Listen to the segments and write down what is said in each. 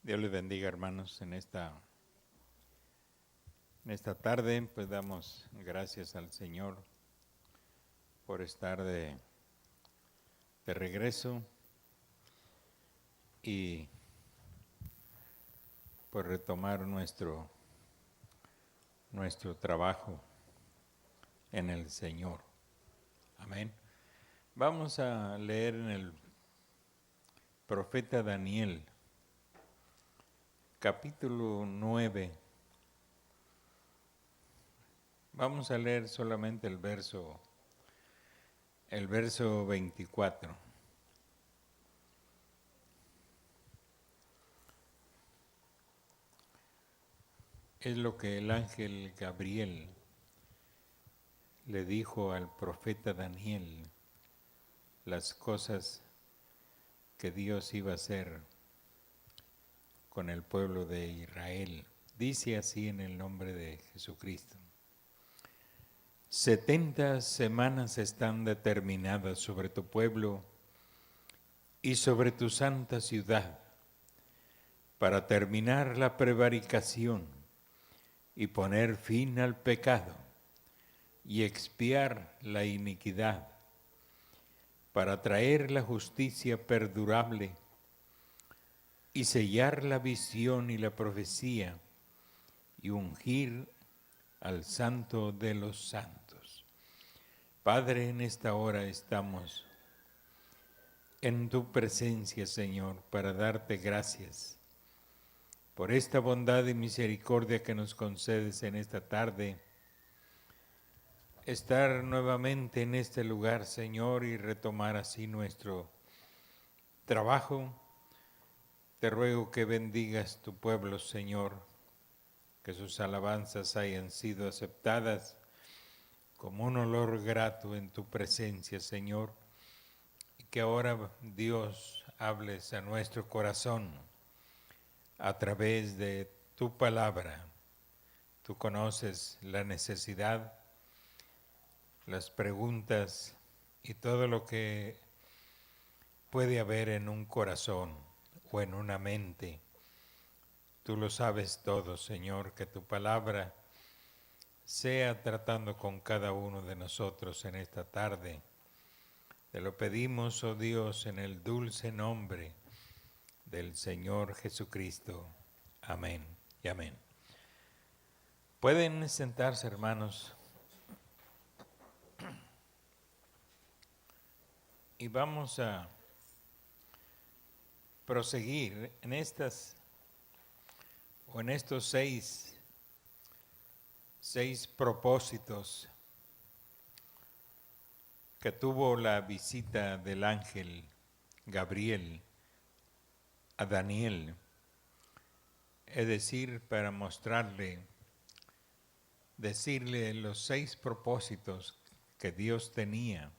Dios les bendiga, hermanos, en esta tarde. Pues damos gracias al Señor por estar de regreso y por retomar nuestro trabajo en el Señor. Amén. Vamos a leer en el profeta Daniel, capítulo 9. Vamos a leer solamente el verso 24. Es lo que el ángel Gabriel le dijo al profeta Daniel, las cosas que Dios iba a hacer con el pueblo de Israel. Dice así en el nombre de Jesucristo: 70 semanas están determinadas sobre tu pueblo y sobre tu santa ciudad, para terminar la prevaricación y poner fin al pecado y expiar la iniquidad, para traer la justicia perdurable y sellar la visión y la profecía y ungir al Santo de los santos. Padre, en esta hora estamos en tu presencia, Señor, para darte gracias por esta bondad y misericordia que nos concedes en esta tarde, estar nuevamente en este lugar, Señor, y retomar así nuestro trabajo. Te ruego que bendigas tu pueblo, Señor, que sus alabanzas hayan sido aceptadas como un olor grato en tu presencia, Señor, y que ahora, Dios, hables a nuestro corazón a través de tu palabra. Tú conoces la necesidad, las preguntas y todo lo que puede haber en un corazón o en una mente. Tú lo sabes todo, Señor, que tu palabra sea tratando con cada uno de nosotros en esta tarde. Te lo pedimos, oh Dios, en el dulce nombre del Señor Jesucristo. Amén y amén. Pueden sentarse, hermanos, y vamos a proseguir en estos 6 propósitos que tuvo la visita del ángel Gabriel a Daniel, es decir, para decirle los 6 propósitos que Dios tenía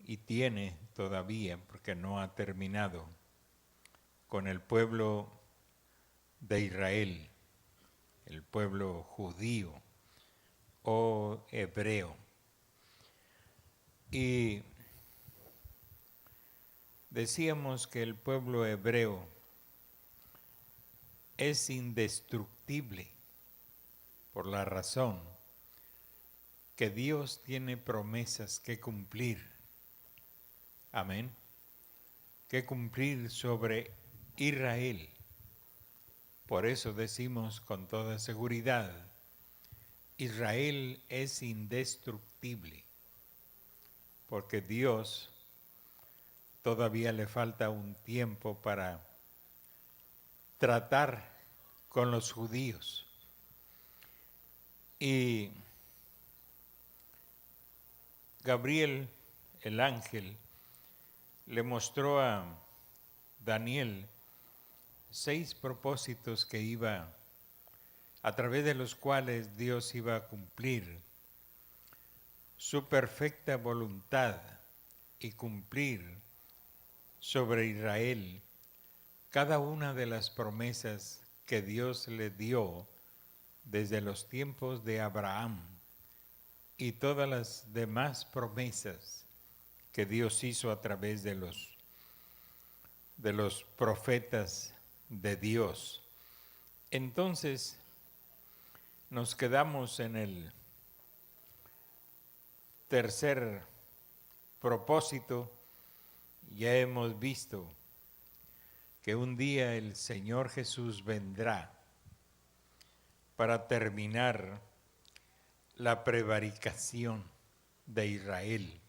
y tiene todavía, porque no ha terminado, con el pueblo de Israel, el pueblo judío o hebreo. Y decíamos que el pueblo hebreo es indestructible por la razón que Dios tiene promesas que cumplir. Amén. Que cumplir sobre Israel. Por eso decimos con toda seguridad, Israel es indestructible, porque Dios todavía le falta un tiempo para tratar con los judíos. Y Gabriel, el ángel, le mostró a Daniel 6 propósitos a través de los cuales Dios iba a cumplir su perfecta voluntad y cumplir sobre Israel cada una de las promesas que Dios le dio desde los tiempos de Abraham y todas las demás promesas que Dios hizo a través de los profetas de Dios. Entonces, nos quedamos en el tercer propósito. Ya hemos visto que un día el Señor Jesús vendrá para terminar la prevaricación de Israel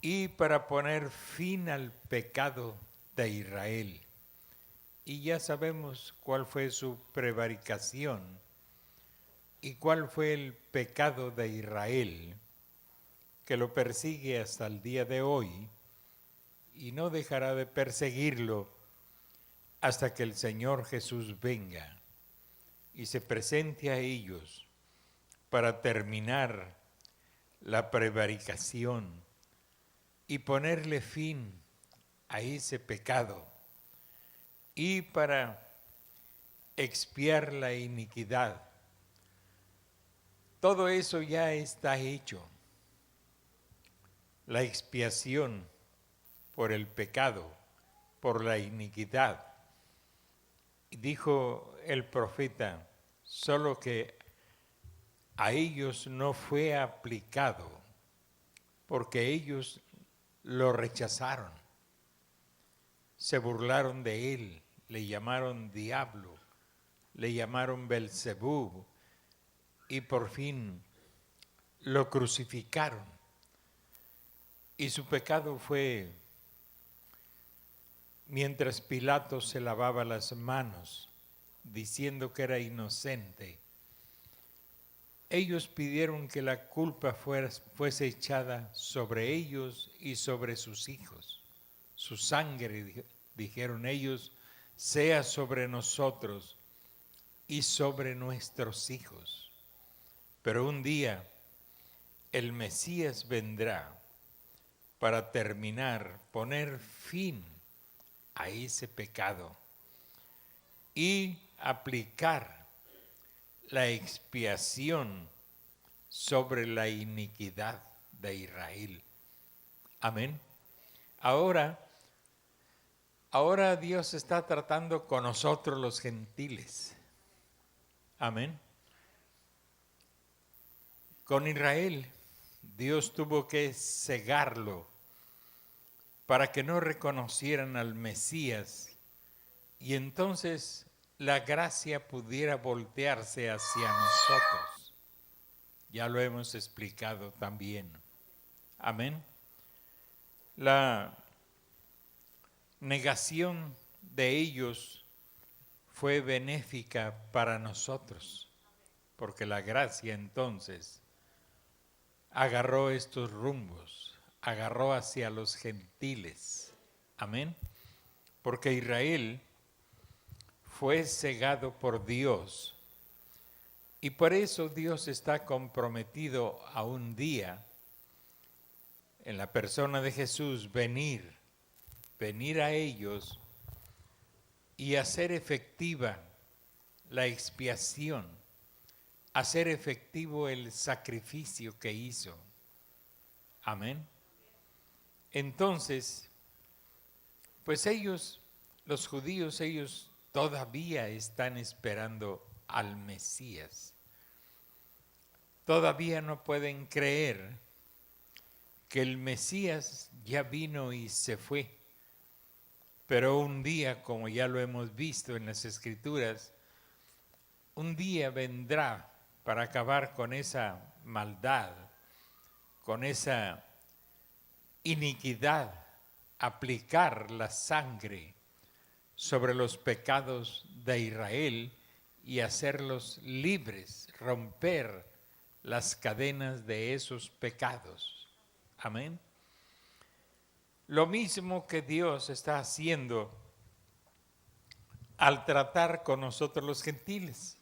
y para poner fin al pecado de Israel. Y ya sabemos cuál fue su prevaricación y cuál fue el pecado de Israel, que lo persigue hasta el día de hoy y no dejará de perseguirlo hasta que el Señor Jesús venga y se presente a ellos para terminar la prevaricación y ponerle fin a ese pecado y para expiar la iniquidad. Todo eso ya está hecho. La expiación por el pecado, por la iniquidad. Dijo el profeta, solo que a ellos no fue aplicado, porque ellos lo rechazaron, se burlaron de él, le llamaron diablo, le llamaron Belzebú y por fin lo crucificaron. Y su pecado fue, mientras Pilato se lavaba las manos, diciendo que era inocente, ellos pidieron que la culpa fuese echada sobre ellos y sobre sus hijos. Su sangre, dijeron ellos, sea sobre nosotros y sobre nuestros hijos. Pero un día el Mesías vendrá para poner fin a ese pecado y aplicar la expiación sobre la iniquidad de Israel. Amén. Ahora Dios está tratando con nosotros los gentiles. Amén. Con Israel, Dios tuvo que cegarlo para que no reconocieran al Mesías y entonces la gracia pudiera voltearse hacia nosotros. Ya lo hemos explicado también. Amén. La negación de ellos fue benéfica para nosotros, porque la gracia entonces agarró estos rumbos, agarró hacia los gentiles. Amén. Porque Israel fue cegado por Dios. Y por eso Dios está comprometido a un día, en la persona de Jesús, venir a ellos y hacer efectiva la expiación, hacer efectivo el sacrificio que hizo. Amén. Entonces, pues ellos, los judíos, ellos todavía están esperando al Mesías. Todavía no pueden creer que el Mesías ya vino y se fue. Pero un día, como ya lo hemos visto en las Escrituras, un día vendrá para acabar con esa maldad, con esa iniquidad, aplicar la sangre sobre los pecados de Israel y hacerlos libres, romper las cadenas de esos pecados. Amén. Lo mismo que Dios está haciendo al tratar con nosotros los gentiles.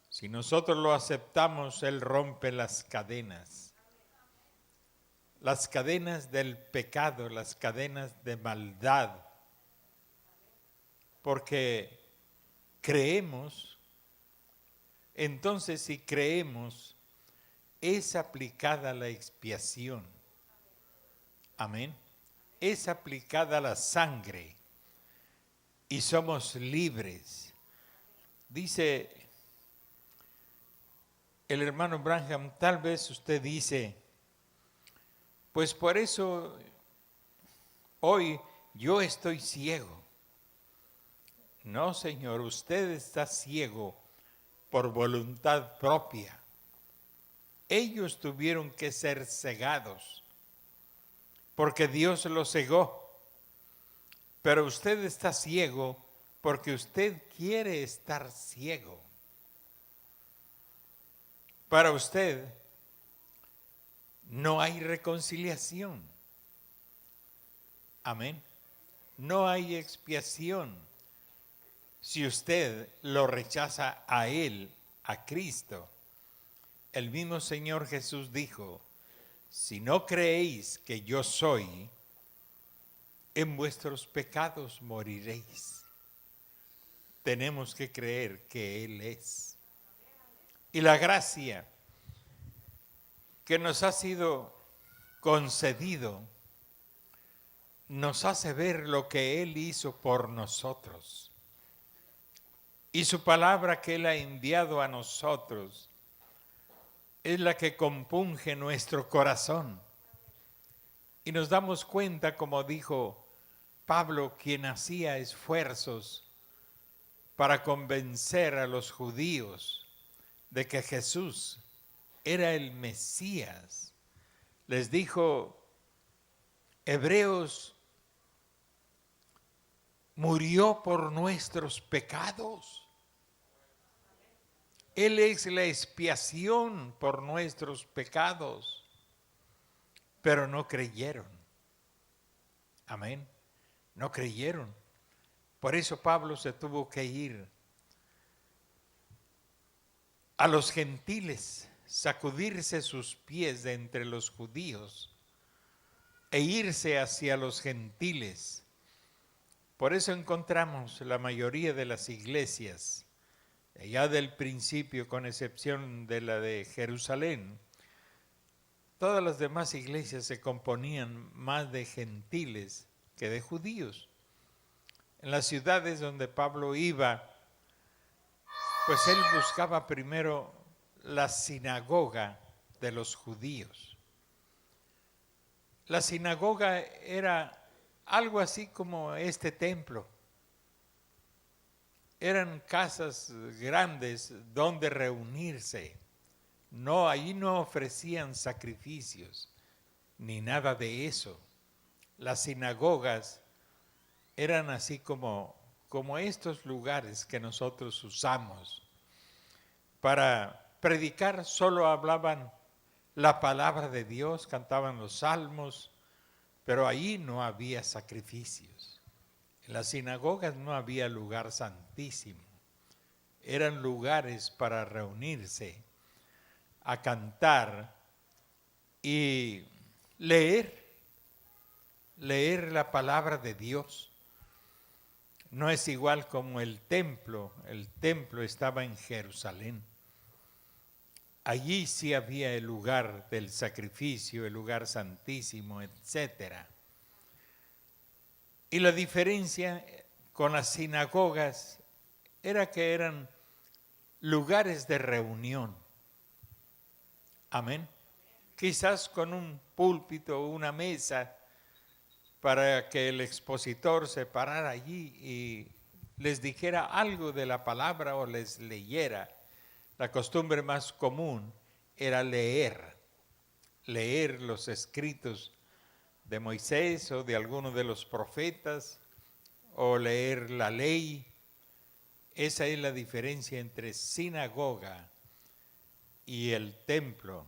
Si nosotros lo aceptamos, Él rompe las cadenas del pecado, las cadenas de maldad, porque creemos. Entonces, si creemos, es aplicada la expiación. Amén. Es aplicada la sangre y somos libres. Dice el hermano Branham, tal vez usted dice, pues por eso hoy yo estoy ciego. No, Señor, usted está ciego por voluntad propia. Ellos tuvieron que ser cegados porque Dios los cegó. Pero usted está ciego porque usted quiere estar ciego. Para usted no hay reconciliación. Amén. No hay expiación. Si usted lo rechaza a Él, a Cristo, el mismo Señor Jesús dijo, si no creéis que yo soy, en vuestros pecados moriréis. Tenemos que creer que Él es. Y la gracia que nos ha sido concedido nos hace ver lo que Él hizo por nosotros. Y su palabra que Él ha enviado a nosotros es la que compunge nuestro corazón. Y nos damos cuenta, como dijo Pablo, quien hacía esfuerzos para convencer a los judíos de que Jesús era el Mesías. Les dijo, Hebreos murió por nuestros pecados. Él es la expiación por nuestros pecados, pero no creyeron. Amén. No creyeron. Por eso Pablo se tuvo que ir a los gentiles, sacudirse sus pies de entre los judíos e irse hacia los gentiles. Por eso encontramos la mayoría de las iglesias, ya del principio, con excepción de la de Jerusalén, todas las demás iglesias se componían más de gentiles que de judíos. En las ciudades donde Pablo iba, pues él buscaba primero la sinagoga de los judíos. La sinagoga era algo así como este templo. Eran casas grandes donde reunirse. No, allí no ofrecían sacrificios ni nada de eso. Las sinagogas eran así como estos lugares que nosotros usamos para predicar. Solo hablaban la palabra de Dios, cantaban los salmos, pero ahí no había sacrificios. En las sinagogas no había lugar santísimo. Eran lugares para reunirse, a cantar y leer la palabra de Dios. No es igual como el templo. El templo estaba en Jerusalén. Allí sí había el lugar del sacrificio, el lugar santísimo, etc. Y la diferencia con las sinagogas era que eran lugares de reunión. Amén. Quizás con un púlpito o una mesa para que el expositor se parara allí y les dijera algo de la palabra o les leyera. La costumbre más común era leer los escritos de Moisés o de alguno de los profetas, o leer la ley. Esa es la diferencia entre sinagoga y el templo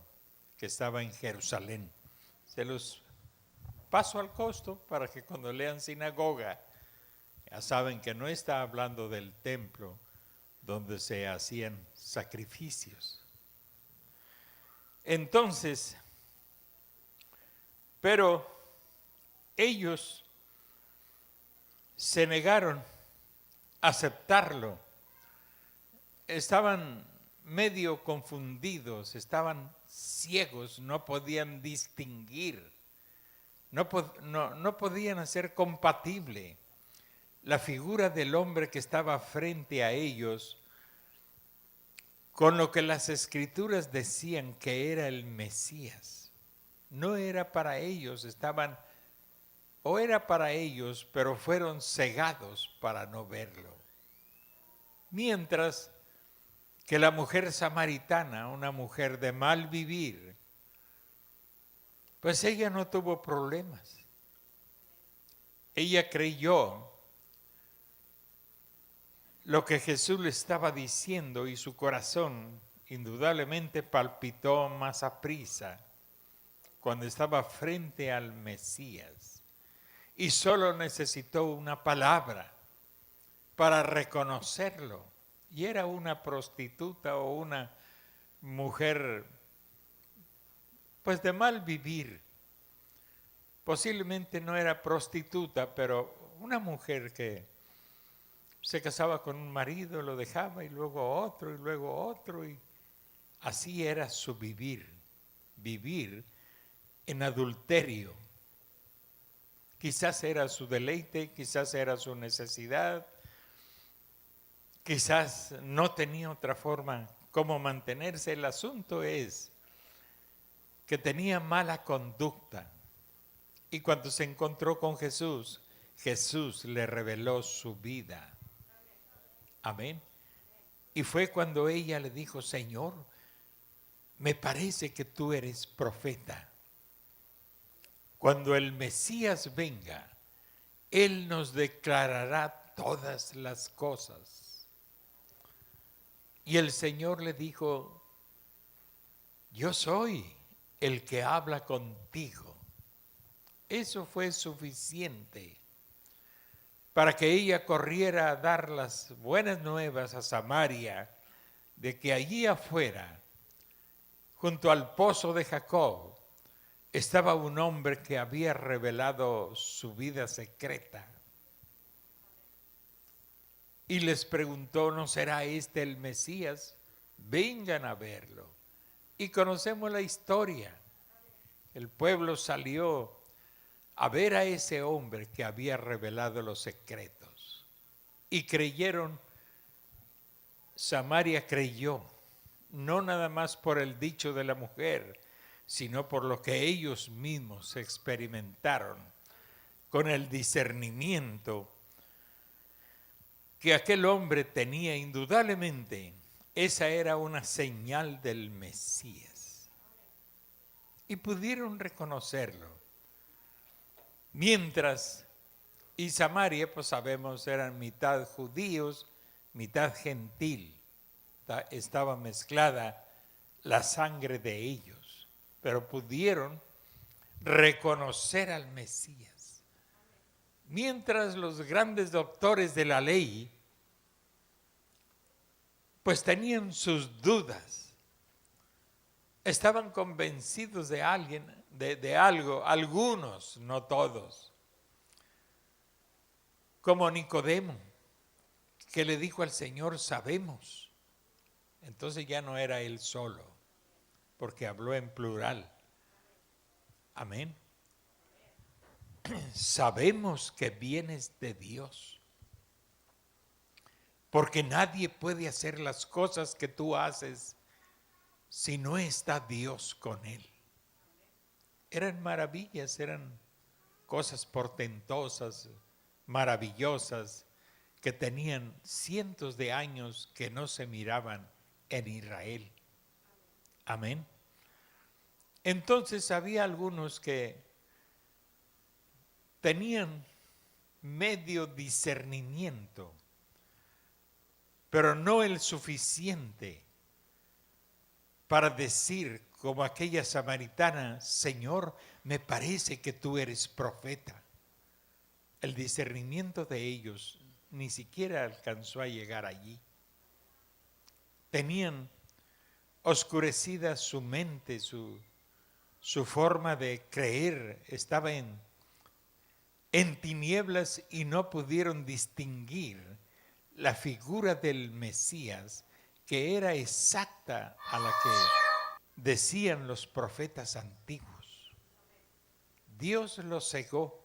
que estaba en Jerusalén. Se los paso al costo para que cuando lean sinagoga ya saben que no está hablando del templo donde se hacían sacrificios. Entonces, pero ellos se negaron a aceptarlo. Estaban medio confundidos, estaban ciegos, no podían distinguir. No podían hacer compatible la figura del hombre que estaba frente a ellos con lo que las escrituras decían que era el Mesías. No era para ellos, era para ellos, pero fueron cegados para no verlo. Mientras que la mujer samaritana, una mujer de mal vivir, pues ella no tuvo problemas. Ella creyó lo que Jesús le estaba diciendo y su corazón indudablemente palpitó más aprisa cuando estaba frente al Mesías. Y solo necesitó una palabra para reconocerlo. Y era una prostituta o una mujer pues de mal vivir. Posiblemente no era prostituta, pero una mujer que se casaba con un marido, lo dejaba y luego otro, y así era su vivir en adulterio. Quizás era su deleite, quizás era su necesidad, quizás no tenía otra forma como mantenerse. El asunto es que tenía mala conducta. Y cuando se encontró con Jesús, Jesús le reveló su vida. Amén. Y fue cuando ella le dijo: Señor, me parece que tú eres profeta. Cuando el Mesías venga, Él nos declarará todas las cosas. Y el Señor le dijo: yo soy el que habla contigo. Eso fue suficiente para que ella corriera a dar las buenas nuevas a Samaria de que allí afuera, junto al pozo de Jacob, estaba un hombre que había revelado su vida secreta. Y les preguntó: ¿no será este el Mesías? Vengan a verlo. Y conocemos la historia. El pueblo salió a ver a ese hombre que había revelado los secretos. Y creyeron, Samaria creyó, no nada más por el dicho de la mujer, sino por lo que ellos mismos experimentaron con el discernimiento que aquel hombre tenía. Indudablemente, esa era una señal del Mesías. Y pudieron reconocerlo. Mientras Y Samaria, pues sabemos, eran mitad judíos, mitad gentil. Estaba mezclada la sangre de ellos, pero pudieron reconocer al Mesías. Mientras los grandes doctores de la ley, pues tenían sus dudas, estaban convencidos de alguien, de algo, algunos, no todos. Como Nicodemo, que le dijo al Señor, sabemos. Entonces ya no era él solo, porque habló en plural. Amén. Sabemos que vienes de Dios, porque nadie puede hacer las cosas que tú haces si no está Dios con él. Eran maravillas, eran cosas portentosas, maravillosas, que tenían cientos de años que no se miraban en Israel. Amén. Entonces había algunos que tenían medio discernimiento, pero no el suficiente para decir, como aquella samaritana, Señor, me parece que tú eres profeta. El discernimiento de ellos ni siquiera alcanzó a llegar allí. Tenían oscurecida su mente, su forma de creer estaba en tinieblas y no pudieron distinguir la figura del Mesías, que era exacta a la que decían los profetas antiguos. Dios los cegó.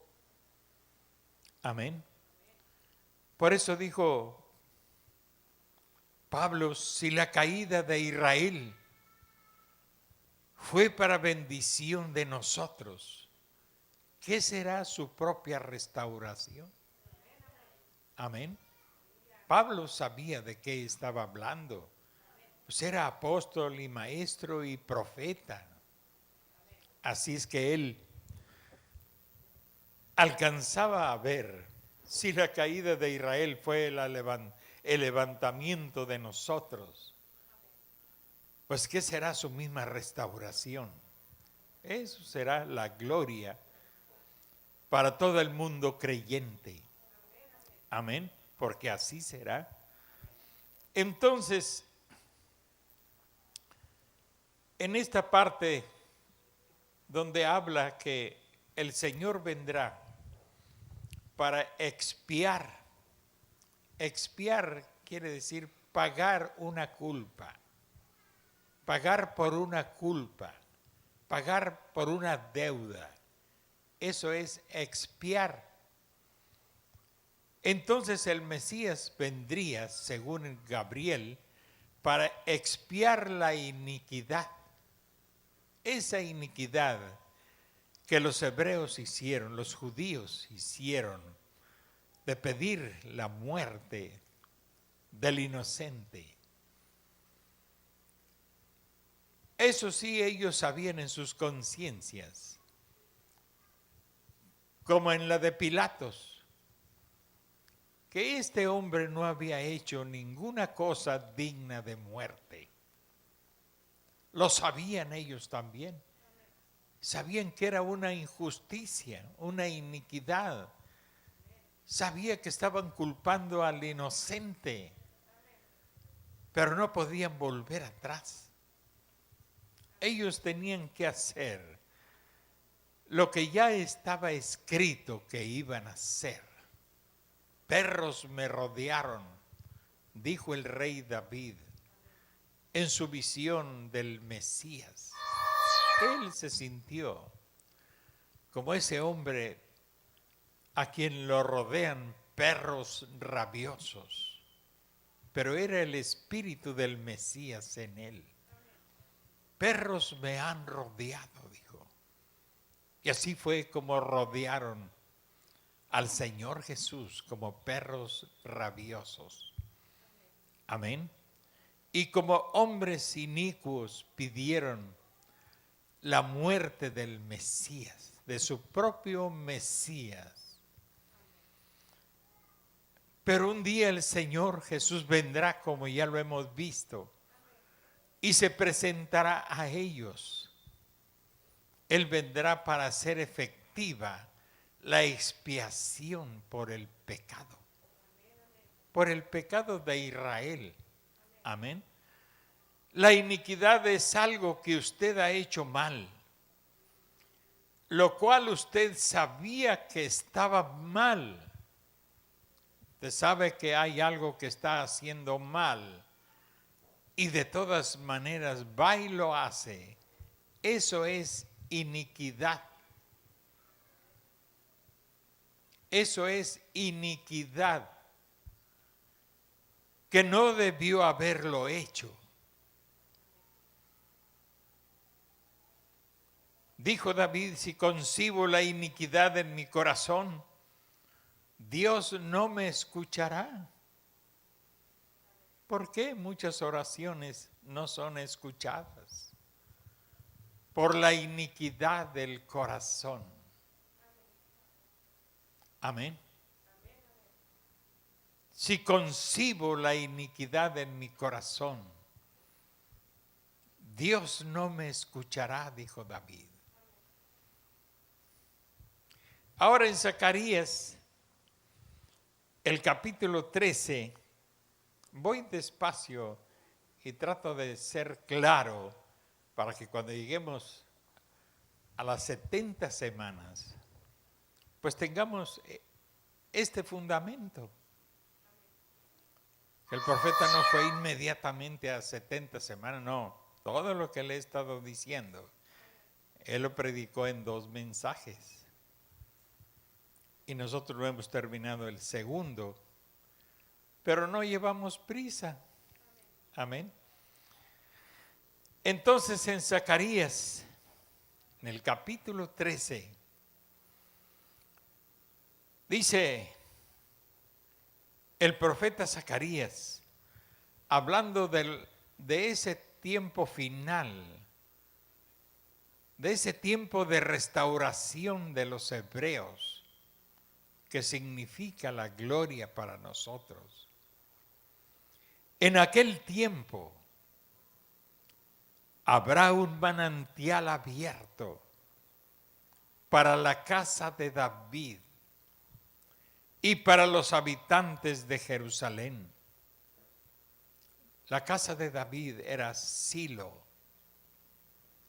Amén. Por eso dijo Pablo, si la caída de Israel fue para bendición de nosotros, ¿qué será su propia restauración? Amén. Pablo sabía de qué estaba hablando. Pues era apóstol y maestro y profeta. Así es que él alcanzaba a ver si la caída de Israel fue el levantamiento de nosotros. Pues ¿qué será su misma restauración? Eso será la gloria para todo el mundo creyente. Amén, porque así será. Entonces, en esta parte donde habla que el Señor vendrá para expiar quiere decir pagar una culpa, pagar por una culpa, pagar por una deuda. Eso es expiar. Entonces el Mesías vendría, según Gabriel, para expiar la iniquidad. Esa iniquidad que los hebreos hicieron, los judíos hicieron, de pedir la muerte del inocente. Eso sí, ellos sabían en sus conciencias, como en la de Pilatos, que este hombre no había hecho ninguna cosa digna de muerte. Lo sabían ellos también. Sabían que era una injusticia, una iniquidad. Sabía que estaban culpando al inocente, pero no podían volver atrás. Ellos tenían que hacer lo que ya estaba escrito que iban a hacer. Perros me rodearon, dijo el rey David en su visión del Mesías. Él se sintió como ese hombre a quien lo rodean perros rabiosos, pero era el espíritu del Mesías en él. Perros me han rodeado, dijo. Y así fue como rodearon al Señor Jesús, como perros rabiosos. Amén. Y como hombres inicuos pidieron la muerte del Mesías, de su propio Mesías. Pero un día el Señor Jesús vendrá, como ya lo hemos visto, y se presentará a ellos. Él vendrá para hacer efectiva la expiación por el pecado de Israel. Amén. La iniquidad es algo que usted ha hecho mal, lo cual usted sabía que estaba mal. Usted sabe que hay algo que está haciendo mal y de todas maneras va y lo hace. Eso es iniquidad. Eso es iniquidad, que no debió haberlo hecho. Dijo David: si concibo la iniquidad en mi corazón, Dios no me escuchará. ¿Por qué muchas oraciones no son escuchadas? Por la iniquidad del corazón. Amén. Si concibo la iniquidad en mi corazón, Dios no me escuchará, dijo David. Ahora en Zacarías, el capítulo 13, voy despacio y trato de ser claro para que cuando lleguemos a las 70 semanas, pues tengamos este fundamento. El profeta no fue inmediatamente a 70 semanas, no. Todo lo que le he estado diciendo, él lo predicó en 2 mensajes. Y nosotros lo hemos terminado el segundo, pero no llevamos prisa. Amén. Entonces en Zacarías, en el capítulo 13, dice el profeta Zacarías, hablando de ese tiempo final, de ese tiempo de restauración de los hebreos, que significa la gloria para nosotros. En aquel tiempo habrá un manantial abierto para la casa de David y para los habitantes de Jerusalén. La casa de David era Silo,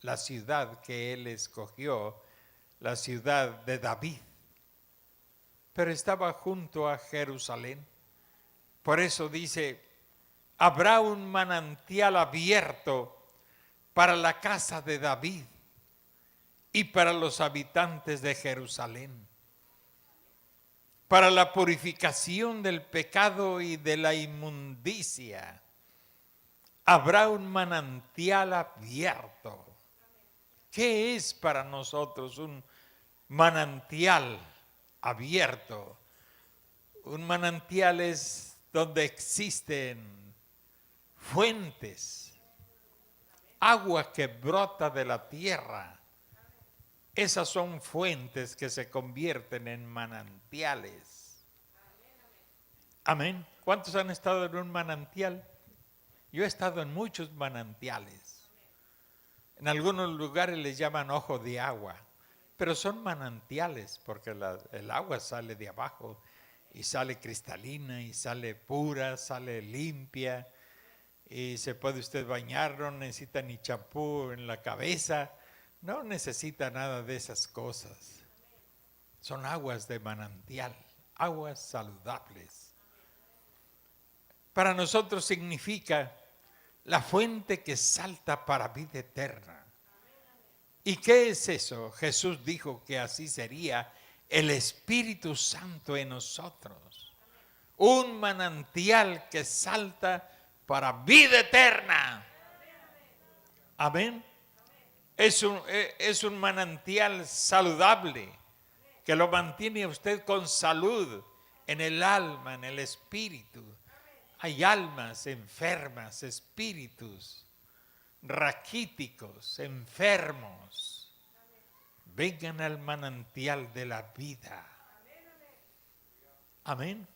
la ciudad que él escogió, la ciudad de David, pero estaba junto a Jerusalén. Por eso dice, habrá un manantial abierto para la casa de David y para los habitantes de Jerusalén, para la purificación del pecado y de la inmundicia. Habrá un manantial abierto. ¿Qué es para nosotros un manantial abierto? Un manantial es donde existen fuentes, agua que brota de la tierra. Esas son fuentes que se convierten en manantiales. Amén. ¿Cuántos han estado en un manantial? Yo he estado en muchos manantiales. En algunos lugares les llaman ojo de agua, pero son manantiales porque el agua sale de abajo y sale cristalina y sale pura, sale limpia y se puede usted bañar, no necesita ni champú en la cabeza, no necesita nada de esas cosas. Son aguas de manantial, aguas saludables. Para nosotros significa la fuente que salta para vida eterna. ¿Y qué es eso? Jesús dijo que así sería el Espíritu Santo en nosotros. Un manantial que salta para vida eterna. Amén. Es un manantial saludable que lo mantiene a usted con salud en el alma, en el espíritu. Hay almas enfermas, espíritus raquíticos, enfermos. Vengan al manantial de la vida. Amén.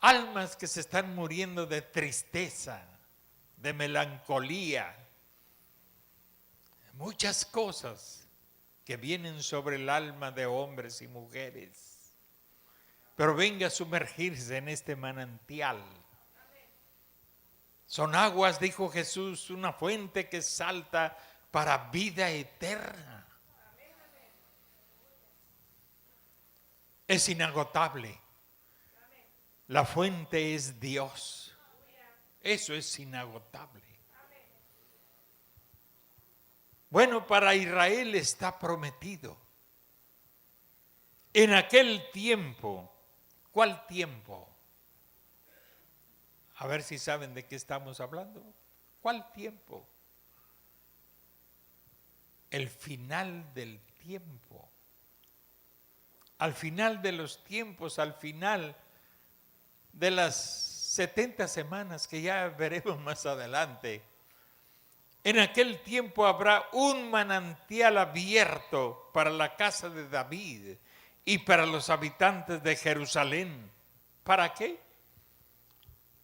almas que se están muriendo de tristeza, de melancolía, muchas cosas que vienen sobre el alma de hombres y mujeres. Pero venga a sumergirse en este manantial. Son aguas, dijo Jesús, una fuente que salta para vida eterna. Es inagotable. La fuente es Dios. Eso es inagotable. Bueno, para Israel está prometido. En aquel tiempo, ¿cuál tiempo? A ver si saben de qué estamos hablando. ¿Cuál tiempo? El final del tiempo. Al final de los tiempos, al final de las 70 semanas que ya veremos más adelante, en aquel tiempo habrá un manantial abierto para la casa de David y para los habitantes de Jerusalén. ¿Para qué?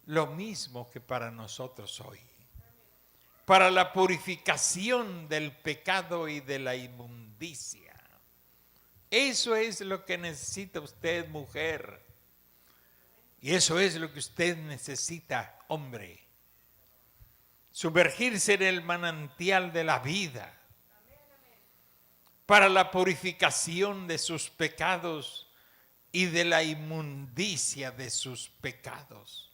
Lo mismo que para nosotros hoy. Para la purificación del pecado y de la inmundicia. Eso es lo que necesita usted, mujer. Y eso es lo que usted necesita, hombre. Sumergirse en el manantial de la vida. Para la purificación de sus pecados y de la inmundicia de sus pecados.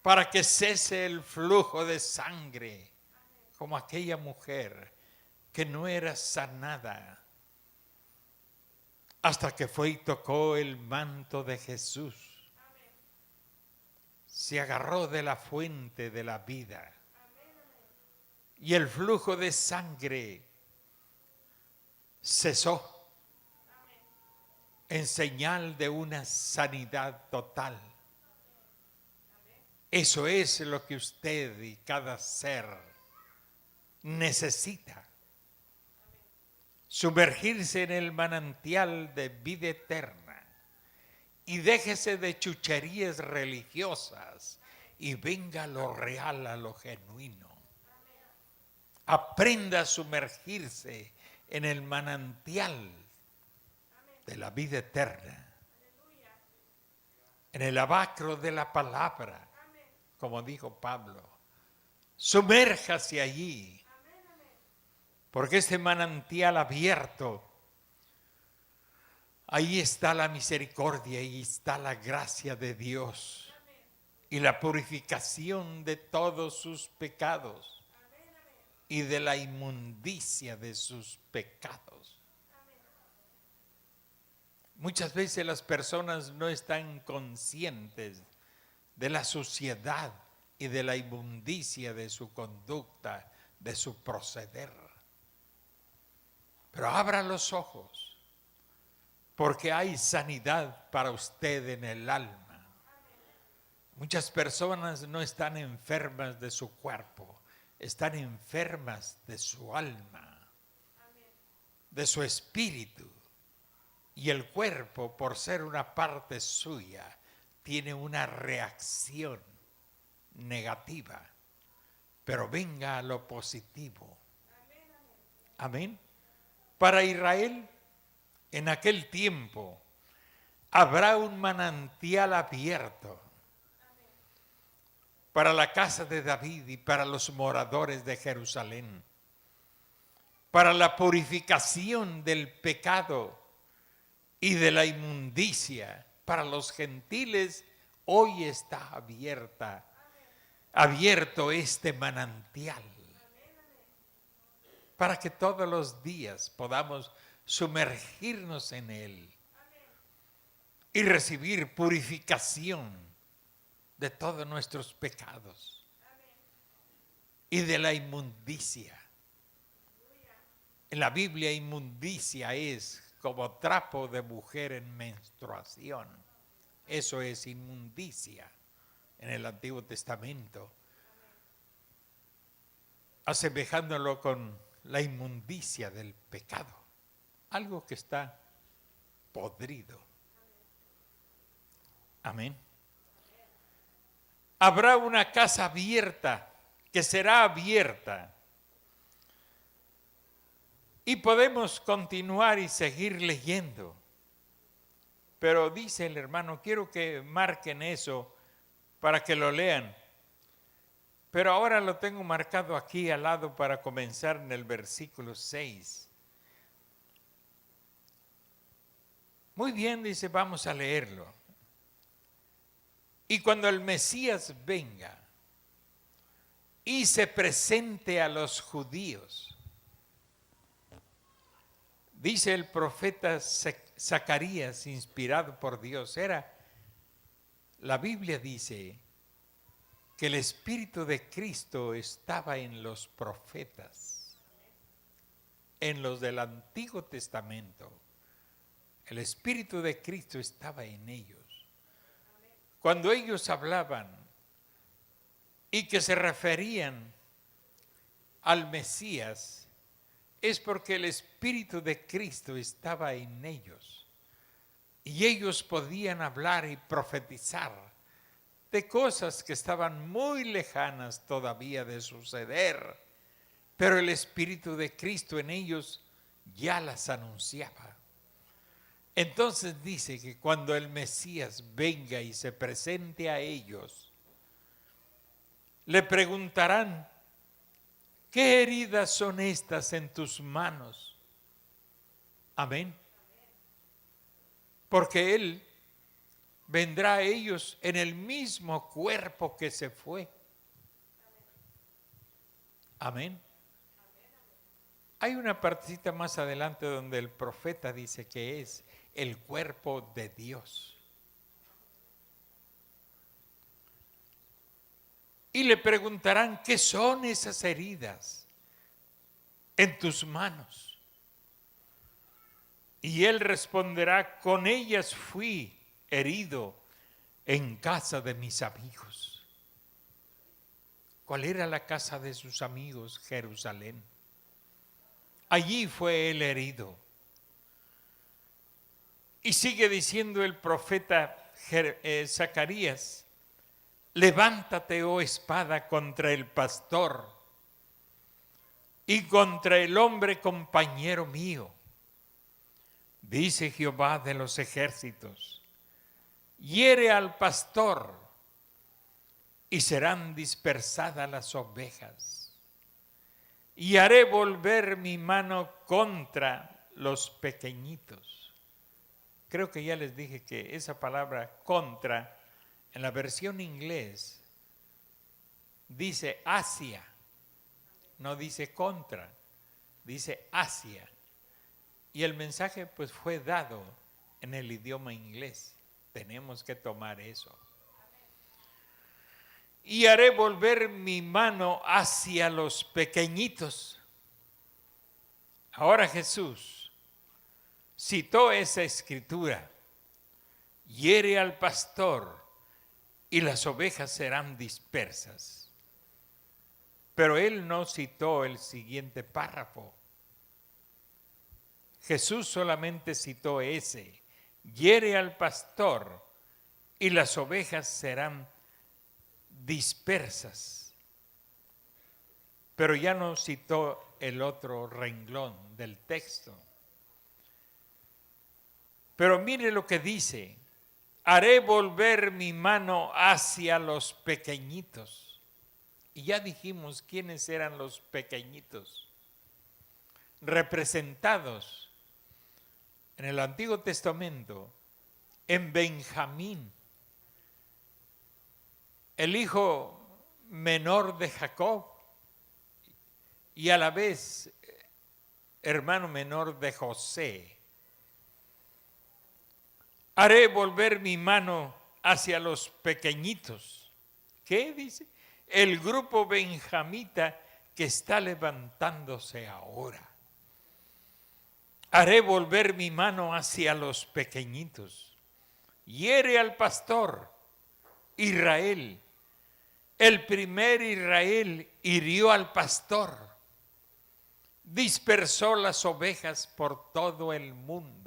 Para que cese el flujo de sangre, como aquella mujer que no era sanada hasta que fue y tocó el manto de Jesús. Se agarró de la fuente de la vida y el flujo de sangre cesó en señal de una sanidad total. Eso es lo que usted y cada ser necesita. Sumergirse en el manantial de vida eterna y déjese de chucherías religiosas y venga a lo real, a lo genuino. Aprenda a sumergirse en el manantial de la vida eterna, en el lavacro de la palabra, como dijo Pablo. Sumérjase allí. Porque este manantial abierto, ahí está la misericordia y está la gracia de Dios y la purificación de todos sus pecados y de la inmundicia de sus pecados. Muchas veces las personas no están conscientes de la suciedad y de la inmundicia de su conducta, de su proceder. Pero abra los ojos, porque hay sanidad para usted en el alma. Muchas personas no están enfermas de su cuerpo, están enfermas de su alma, de su espíritu. Y el cuerpo, por ser una parte suya, tiene una reacción negativa. Pero venga a lo positivo. Amén. Para Israel, en aquel tiempo, habrá un manantial abierto para la casa de David y para los moradores de Jerusalén, para la purificación del pecado y de la inmundicia. Para los gentiles, hoy está abierto este manantial, para que todos los días podamos sumergirnos en él y recibir purificación de todos nuestros pecados y de la inmundicia. En la Biblia, inmundicia es como trapo de mujer en menstruación. Eso es inmundicia en el Antiguo Testamento, asemejándolo con la inmundicia del pecado, algo que está podrido. Amén. Habrá una casa abierta, que será abierta. Y podemos continuar y seguir leyendo. Pero dice el hermano, quiero que marquen eso para que lo lean. Pero ahora lo tengo marcado aquí al lado para comenzar en el versículo 6. Muy bien, dice, vamos a leerlo. Y cuando el Mesías venga y se presente a los judíos, dice el profeta Zacarías, inspirado por Dios, la Biblia dice que el Espíritu de Cristo estaba en los profetas, en los del Antiguo Testamento. El Espíritu de Cristo estaba en ellos. Cuando ellos hablaban y que se referían al Mesías, es porque el Espíritu de Cristo estaba en ellos. Y ellos podían hablar y profetizar de cosas que estaban muy lejanas todavía de suceder, pero el Espíritu de Cristo en ellos ya las anunciaba. Entonces dice que cuando el Mesías venga y se presente a ellos, le preguntarán, ¿qué heridas son estas en tus manos? Amén. Porque Él vendrá a ellos en el mismo cuerpo que se fue. Amén. Hay una partecita más adelante donde el profeta dice que es el cuerpo de Dios. Y le preguntarán, ¿qué son esas heridas en tus manos? Y él responderá, con ellas fui herido en casa de mis amigos. ¿Cuál era la casa de sus amigos? Jerusalén. Allí fue él herido. Y sigue diciendo el profeta Zacarías, levántate, oh espada, contra el pastor y contra el hombre compañero mío, dice Jehová de los ejércitos, hiere al pastor y serán dispersadas las ovejas, y haré volver mi mano contra los pequeñitos. Creo que ya les dije que esa palabra contra, en la versión inglés, dice hacia, no dice contra, dice hacia. Y el mensaje pues fue dado en el idioma inglés. Tenemos que tomar eso. Y haré volver mi mano hacia los pequeñitos. Ahora Jesús citó esa escritura, hiere al pastor y las ovejas serán dispersas. Pero él no citó el siguiente párrafo. Jesús solamente citó ese, hiere al pastor y las ovejas serán dispersas. Pero ya no citó el otro renglón del texto. Pero mire lo que dice, haré volver mi mano hacia los pequeñitos. Y ya dijimos quiénes eran los pequeñitos, representados en el Antiguo Testamento en Benjamín, el hijo menor de Jacob y a la vez hermano menor de José. Haré volver mi mano hacia los pequeñitos. ¿Qué dice? El grupo benjamita que está levantándose ahora. Haré volver mi mano hacia los pequeñitos. Hiere al pastor, Israel. El primer Israel hirió al pastor. Dispersó las ovejas por todo el mundo.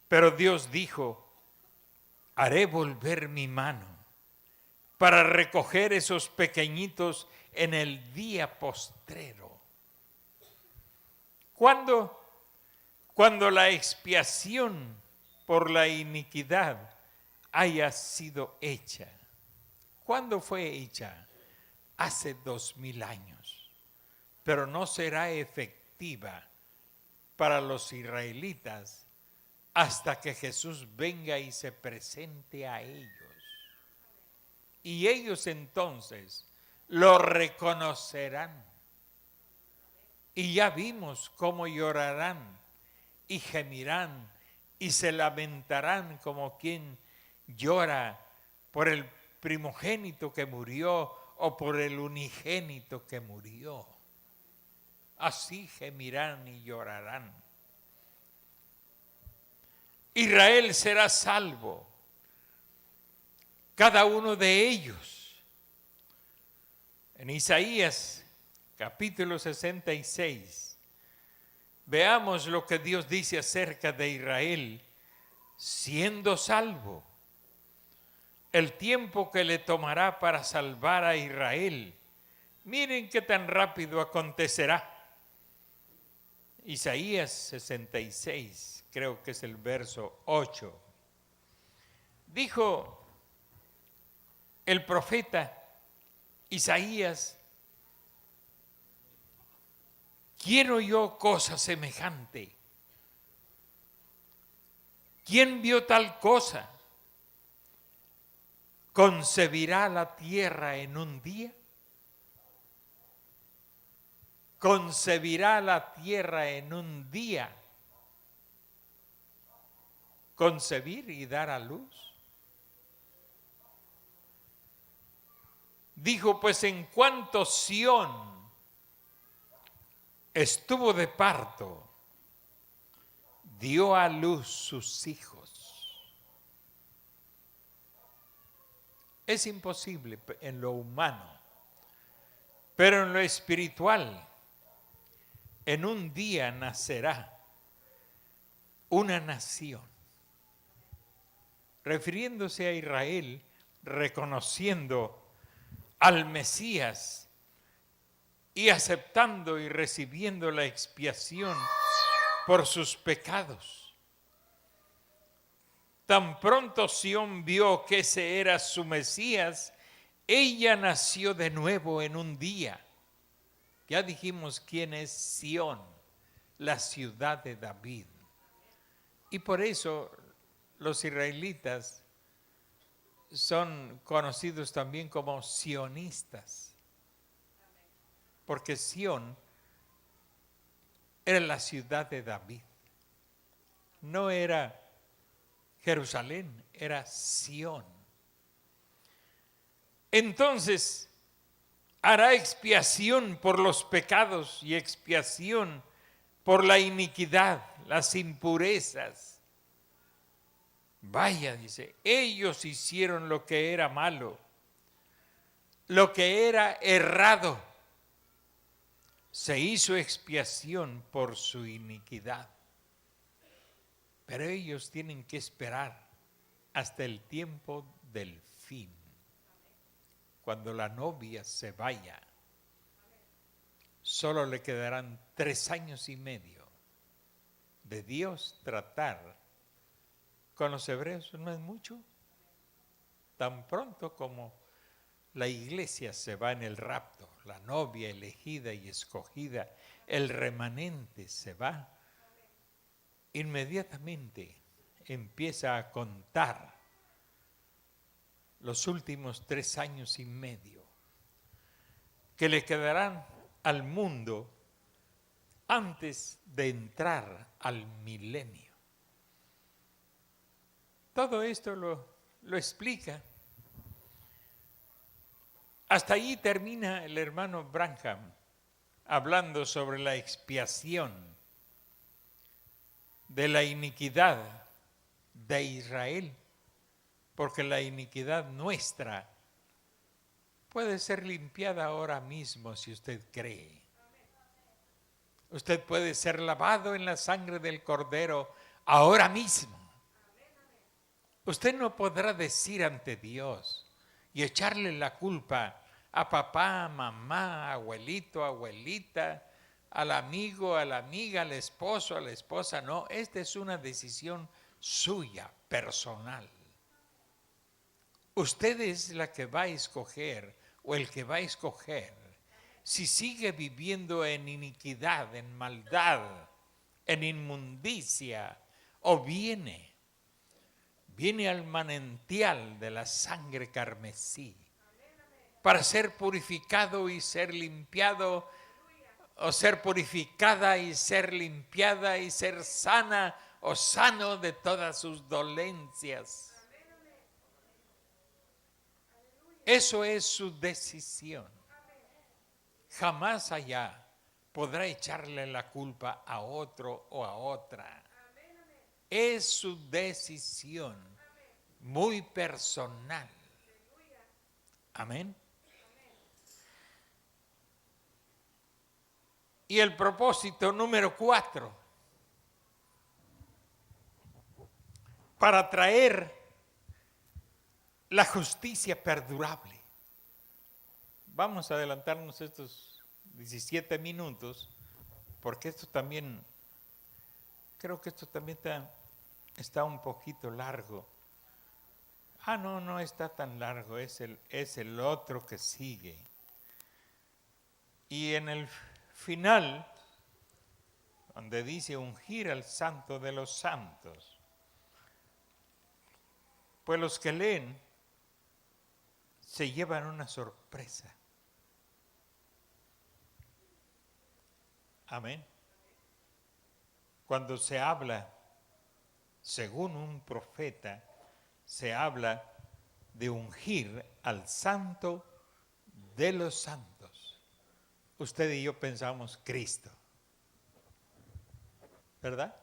Pero Dios dijo, haré volver mi mano para recoger esos pequeñitos en el día postrero. Cuando la expiación por la iniquidad haya sido hecha. ¿Cuándo fue hecha? Hace 2000 años. Pero no será efectiva para los israelitas hasta que Jesús venga y se presente a ellos. Y ellos entonces lo reconocerán. Y ya vimos cómo llorarán y gemirán y se lamentarán como quien llora por el primogénito que murió o por el unigénito que murió. Así gemirán y llorarán. Israel será salvo, cada uno de ellos. En Isaías capítulo 66, veamos lo que Dios dice acerca de Israel siendo salvo. El tiempo que le tomará para salvar a Israel. Miren qué tan rápido acontecerá. Isaías 66, creo que es el verso 8. Dijo el profeta Isaías: ¿quién oyó cosa semejante? ¿Quién vio tal cosa? ¿Concebirá la tierra en un día? ¿Concebirá la tierra en un día? ¿Concebir y dar a luz? Dijo: pues en cuanto Sión estuvo de parto, dio a luz sus hijos. Es imposible en lo humano, pero en lo espiritual, en un día nacerá una nación. Refiriéndose a Israel, reconociendo al Mesías y aceptando y recibiendo la expiación por sus pecados. Tan pronto Sión vio que ese era su Mesías, ella nació de nuevo en un día. Ya dijimos quién es Sión, la ciudad de David. Y por eso los israelitas son conocidos también como sionistas. Porque Sión era la ciudad de David. No era Jerusalén, era Sión. Entonces, hará expiación por los pecados y expiación por la iniquidad, las impurezas. Vaya, dice, ellos hicieron lo que era malo, lo que era errado. Se hizo expiación por su iniquidad. Pero ellos tienen que esperar hasta el tiempo del fin, cuando la novia se vaya. Solo le quedarán 3 años y medio de Dios tratar con los hebreos. No es mucho. Tan pronto como la iglesia se va en el rapto, la novia elegida y escogida, el remanente se va, inmediatamente empieza a contar los últimos 3 años y medio que le quedarán al mundo antes de entrar al milenio. Todo esto lo explica. Hasta ahí termina el hermano Branham hablando sobre la expiación de la iniquidad de Israel, porque la iniquidad nuestra puede ser limpiada ahora mismo si usted cree. Usted puede ser lavado en la sangre del Cordero ahora mismo. Usted no podrá decir ante Dios y echarle la culpa a papá, mamá, abuelito, abuelita, al amigo, a la amiga, al esposo, a la esposa. No, esta es una decisión suya, personal. Usted es la que va a escoger o el que va a escoger si sigue viviendo en iniquidad, en maldad, en inmundicia, o viene al manantial de la sangre carmesí para ser purificado y ser limpiado, o ser purificada y ser limpiada y ser sana o sano de todas sus dolencias. Eso es su decisión. Jamás allá podrá echarle la culpa a otro o a otra. Es su decisión muy personal. Amén. Y el propósito número 4, para traer la justicia perdurable. Vamos a adelantarnos estos 17 minutos, porque esto también, creo que esto también está un poquito largo. No está tan largo, es el otro que sigue. Y en el final, donde dice ungir al santo de los santos, pues los que leen se llevan una sorpresa. Amén. Cuando se habla, según un profeta, se habla de ungir al santo de los santos. Usted y yo pensamos Cristo, ¿verdad?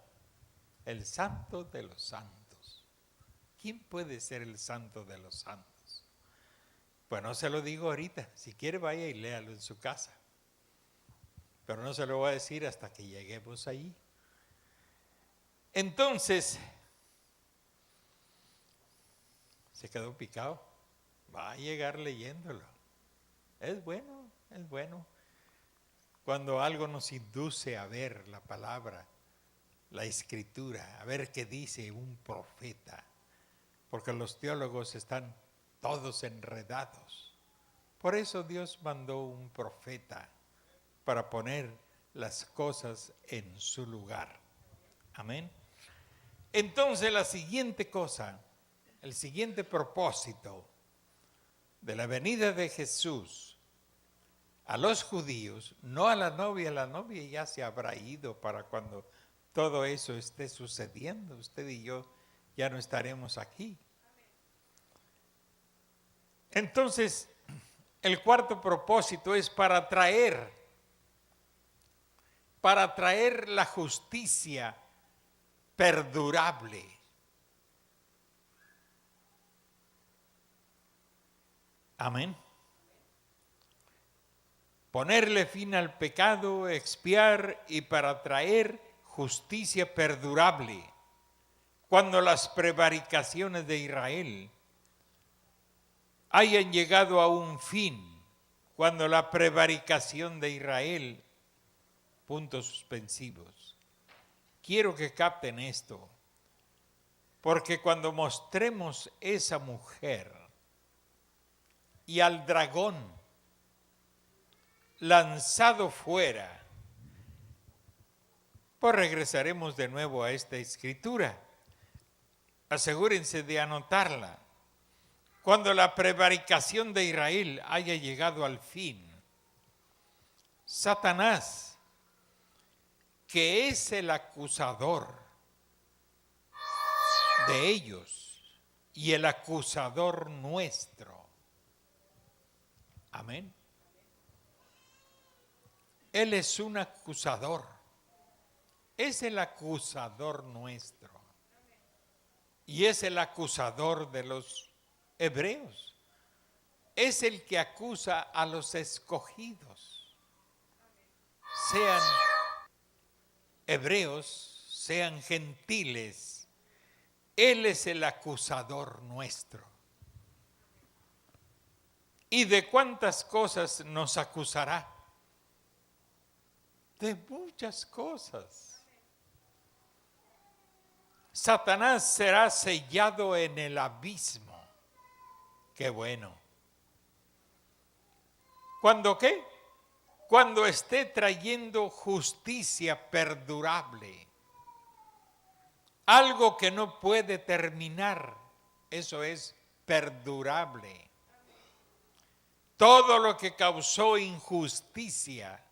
El santo de los santos. ¿Quién puede ser el santo de los santos? Bueno, se lo digo ahorita. Si quiere, vaya y léalo en su casa. Pero no se lo voy a decir hasta que lleguemos allí. Entonces, se quedó picado. Va a llegar leyéndolo. Es bueno, es bueno. Cuando algo nos induce a ver la palabra, la escritura, a ver qué dice un profeta. Porque los teólogos están todos enredados. Por eso Dios mandó un profeta para poner las cosas en su lugar. Amén. Entonces la siguiente cosa, el siguiente propósito de la venida de Jesús a los judíos, no a la novia ya se habrá ido para cuando todo eso esté sucediendo. Usted y yo ya no estaremos aquí. Entonces, el cuarto propósito es para traer la justicia perdurable. Amén. Ponerle fin al pecado, expiar y para traer justicia perdurable. Cuando las prevaricaciones de Israel hayan llegado a un fin, cuando la prevaricación de Israel, puntos suspensivos. Quiero que capten esto, porque cuando mostremos esa mujer y al dragón lanzado fuera, pues regresaremos de nuevo a esta escritura. Asegúrense de anotarla. Cuando la prevaricación de Israel haya llegado al fin, Satanás, que es el acusador de ellos y el acusador nuestro. Amén. Él es un acusador. Es el acusador nuestro. Y es el acusador de los hebreos. Es el que acusa a los escogidos. Sean hebreos, sean gentiles, Él es el acusador nuestro. ¿Y de cuántas cosas nos acusará? De muchas cosas. Satanás será sellado en el abismo. Qué bueno. ¿Cuándo qué? Cuando esté trayendo justicia perdurable. Algo que no puede terminar. Eso es perdurable. Todo lo que causó injusticia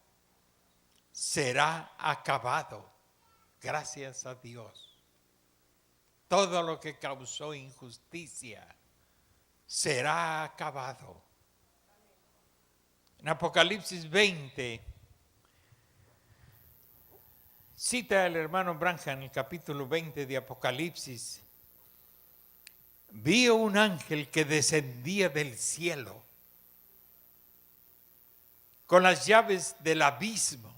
será acabado. Gracias a Dios. Todo lo que causó injusticia será acabado. En Apocalipsis 20, cita el hermano Branham en el capítulo 20 de Apocalipsis. Vi un ángel que descendía del cielo con las llaves del abismo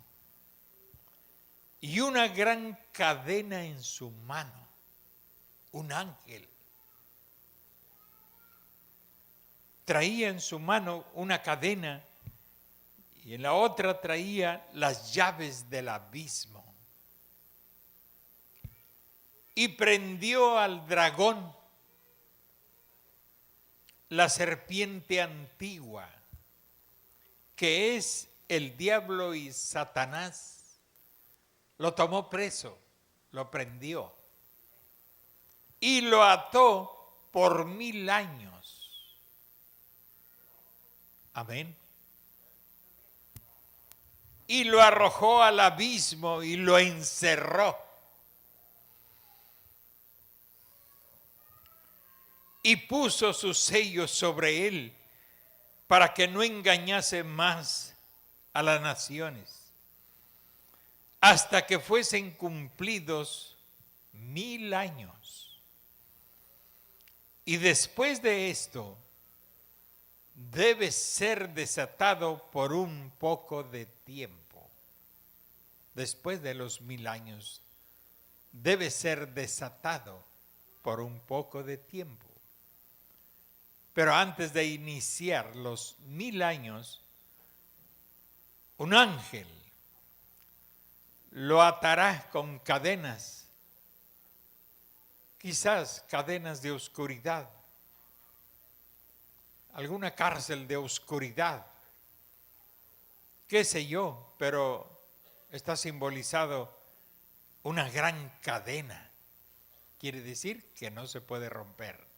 y una gran cadena en su mano. Un ángel. Traía en su mano una cadena y en la otra traía las llaves del abismo. Y prendió al dragón, la serpiente antigua, que es el diablo y Satanás. Lo tomó preso, lo prendió y lo ató por 1000 años. Amén. Y lo arrojó al abismo y lo encerró. Y puso sus sellos sobre él para que no engañase más a las naciones, hasta que fuesen cumplidos 1000 años. Y después de esto, debe ser desatado por un poco de tiempo. Después de los 1000 años, debe ser desatado por un poco de tiempo. Pero antes de iniciar los 1000 años, un ángel lo atará con cadenas, quizás cadenas de oscuridad, alguna cárcel de oscuridad, qué sé yo, pero está simbolizado una gran cadena. Quiere decir que no se puede romper.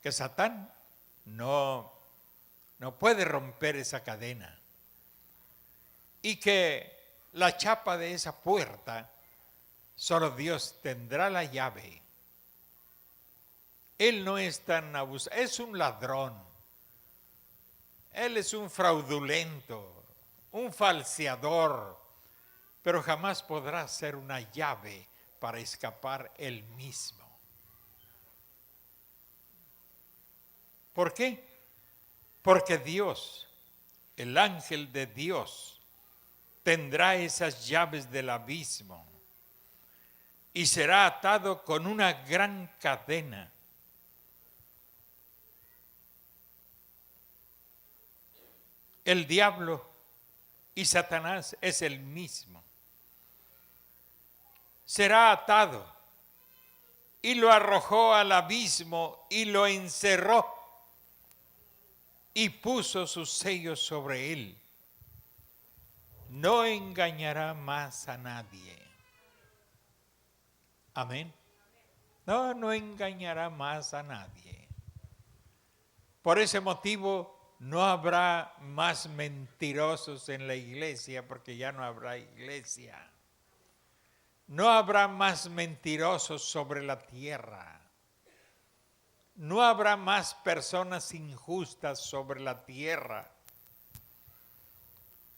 Que Satán no puede romper esa cadena. Y que la chapa de esa puerta, solo Dios tendrá la llave. Él no es tan abusador, es un ladrón. Él es un fraudulento, un falseador, pero jamás podrá ser una llave para escapar él mismo. ¿Por qué? Porque Dios, el ángel de Dios, tendrá esas llaves del abismo y será atado con una gran cadena. El diablo y Satanás es el mismo. Será atado y lo arrojó al abismo y lo encerró y puso sus sellos sobre él. No engañará más a nadie. Amén. No engañará más a nadie. Por ese motivo no habrá más mentirosos en la iglesia, porque ya no habrá iglesia. No habrá más mentirosos sobre la tierra. No habrá más personas injustas sobre la tierra,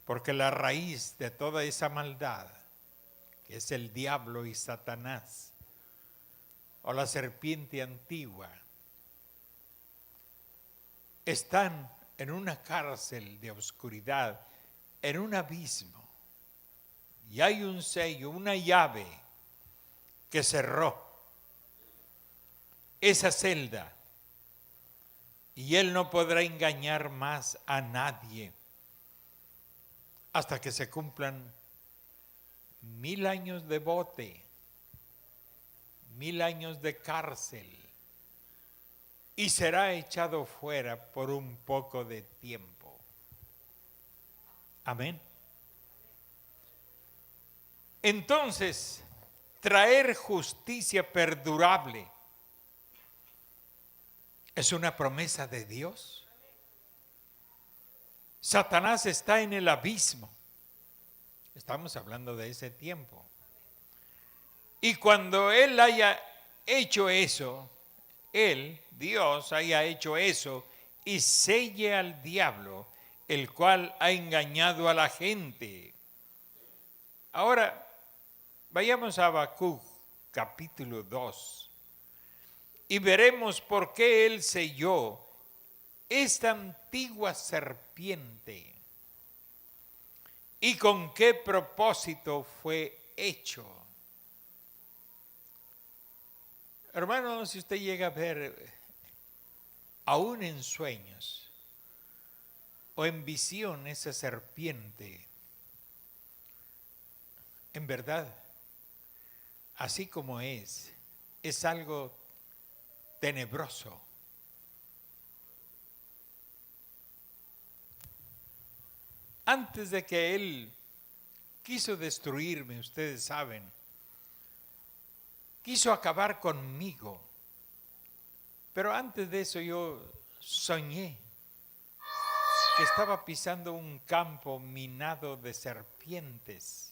porque la raíz de toda esa maldad, que es el diablo y Satanás, o la serpiente antigua, están en una cárcel de oscuridad, en un abismo, y hay un sello, una llave que cerró. esa celda y él no podrá engañar más a nadie hasta que se cumplan 1000 años de bote, 1000 años de cárcel, y será echado fuera por un poco de tiempo. Amén. Entonces, traer justicia perdurable es una promesa de Dios. Satanás está en el abismo. Estamos hablando de ese tiempo. Y cuando él haya hecho eso, él, Dios, haya hecho eso y selle al diablo, el cual ha engañado a la gente. Ahora, vayamos a Habacuc, capítulo 2, y veremos por qué él selló esta antigua serpiente y con qué propósito fue hecho. Hermano, si usted llega a ver, aún en sueños o en visión, esa serpiente, en verdad, así como es algo tenebroso. Antes de que él quiso destruirme, ustedes saben, quiso acabar conmigo. Pero antes de eso yo soñé que estaba pisando un campo minado de serpientes.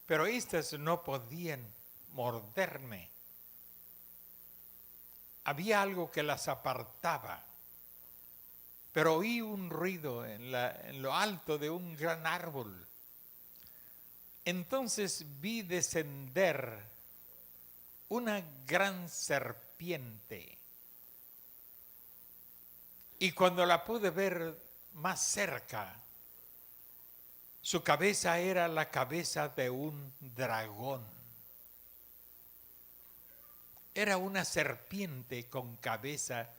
Pero estas no podían morderme. Había algo que las apartaba. Pero oí un ruido en lo alto de un gran árbol. Entonces vi descender una gran serpiente. Y cuando la pude ver más cerca, su cabeza era la cabeza de un dragón. Era una serpiente con cabeza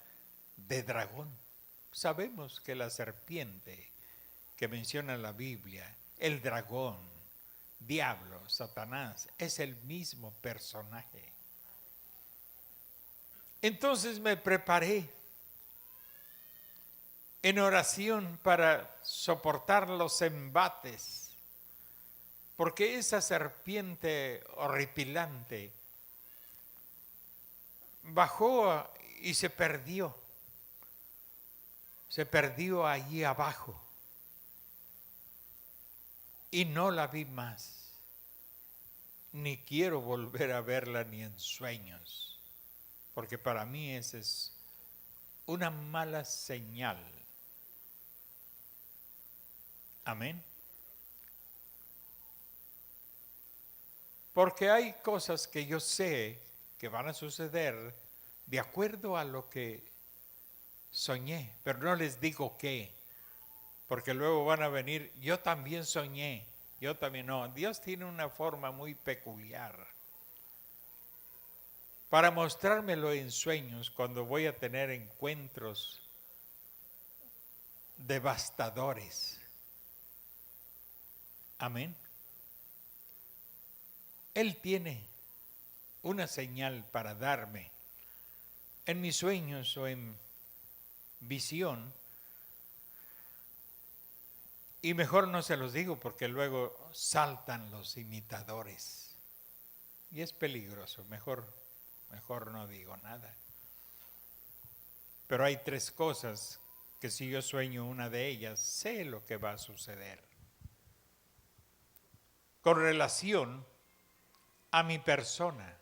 de dragón. Sabemos que la serpiente que menciona la Biblia, el dragón, diablo, Satanás, es el mismo personaje. Entonces me preparé en oración para soportar los embates, porque esa serpiente horripilante bajó y se perdió allí abajo y no la vi más, ni quiero volver a verla ni en sueños, porque para mí esa es una mala señal. Amén. Porque hay cosas que yo sé que van a suceder de acuerdo a lo que soñé, pero no les digo qué, porque luego van a venir, yo también soñé, yo también no. Dios tiene una forma muy peculiar para mostrármelo en sueños cuando voy a tener encuentros devastadores. Amén. Él tiene una señal para darme en mis sueños o en visión, y mejor no se los digo porque luego saltan los imitadores y es peligroso. Mejor no digo nada. Pero hay 3 cosas que si yo sueño una de ellas, sé lo que va a suceder. Con relación a mi persona,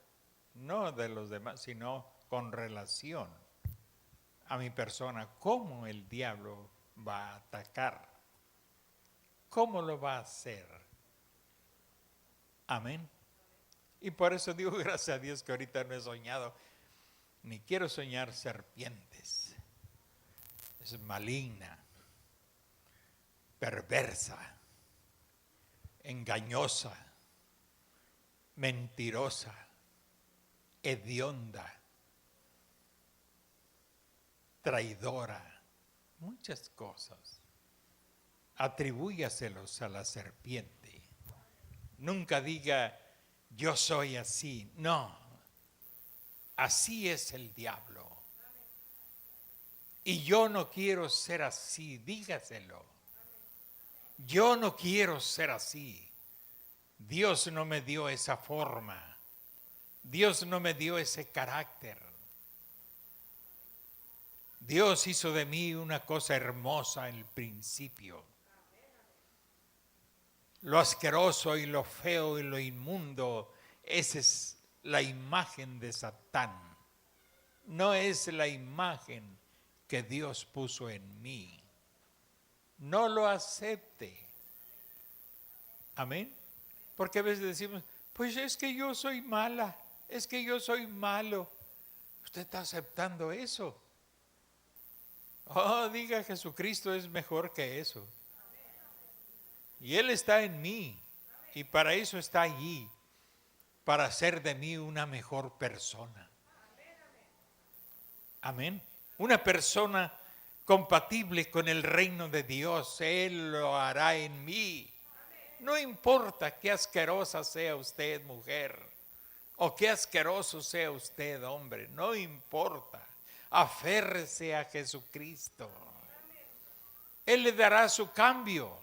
no de los demás, sino con relación a mi persona, cómo el diablo va a atacar, cómo lo va a hacer. Amén. Y por eso digo gracias a Dios que ahorita no he soñado, ni quiero soñar serpientes. Es maligna, perversa, engañosa, mentirosa. hedionda, traidora, muchas cosas. Atribúyaselos a la serpiente. Nunca diga, yo soy así. No, así es el diablo. Y yo no quiero ser así, dígaselo. Yo no quiero ser así. Dios no me dio esa forma. Dios no me dio ese carácter. Dios hizo de mí una cosa hermosa en el principio. Lo asqueroso y lo feo y lo inmundo, esa es la imagen de Satán. No es la imagen que Dios puso en mí. No lo acepte. Amén. Porque a veces decimos, pues es que yo soy mala, es que yo soy malo. Usted está aceptando eso. Oh, diga, Jesucristo es mejor que eso. Y Él está en mí. Y para eso está allí. Para hacer de mí una mejor persona. Amén. Una persona compatible con el reino de Dios. Él lo hará en mí. No importa qué asquerosa sea usted, mujer. O qué asqueroso sea usted, hombre. No importa. Aférrese a Jesucristo. Él le dará su cambio.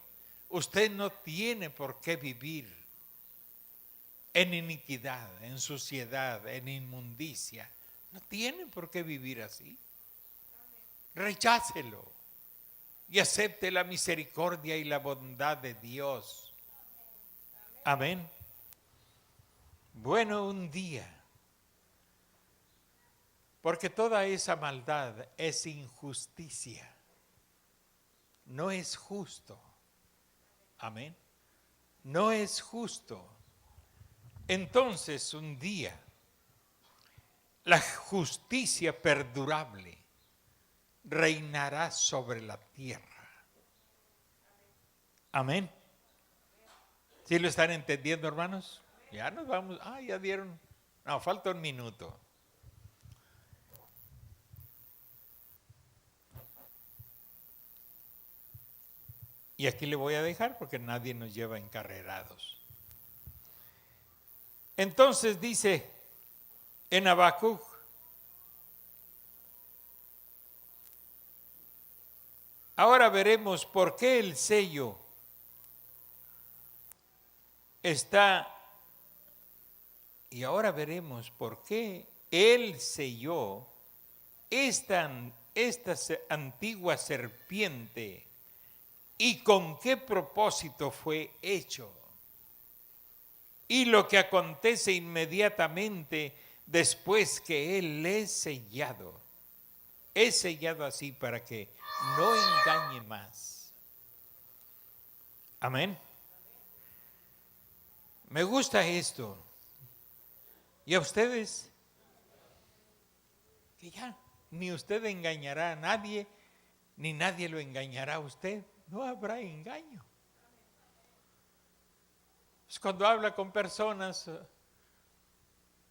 Usted no tiene por qué vivir en iniquidad, en suciedad, en inmundicia. No tiene por qué vivir así. Rechácelo y acepte la misericordia y la bondad de Dios. Amén. Bueno, un día, porque toda esa maldad es injusticia, no es justo. Amén. No es justo. Entonces, un día, la justicia perdurable reinará sobre la tierra. Amén. ¿Sí lo están entendiendo, hermanos? Ya nos vamos. Ya dieron. No, falta un minuto. Y aquí le voy a dejar porque nadie nos lleva encarrerados. Entonces dice en Habacuc, ahora veremos por qué el sello está, y ahora veremos por qué él selló esta antigua serpiente y con qué propósito fue hecho. Y lo que acontece inmediatamente después que él es sellado. Es sellado así para que no engañe más. Amén. Me gusta esto. ¿Y a ustedes? Que ya ni usted engañará a nadie, ni nadie lo engañará a usted. No habrá engaño. Es cuando habla con personas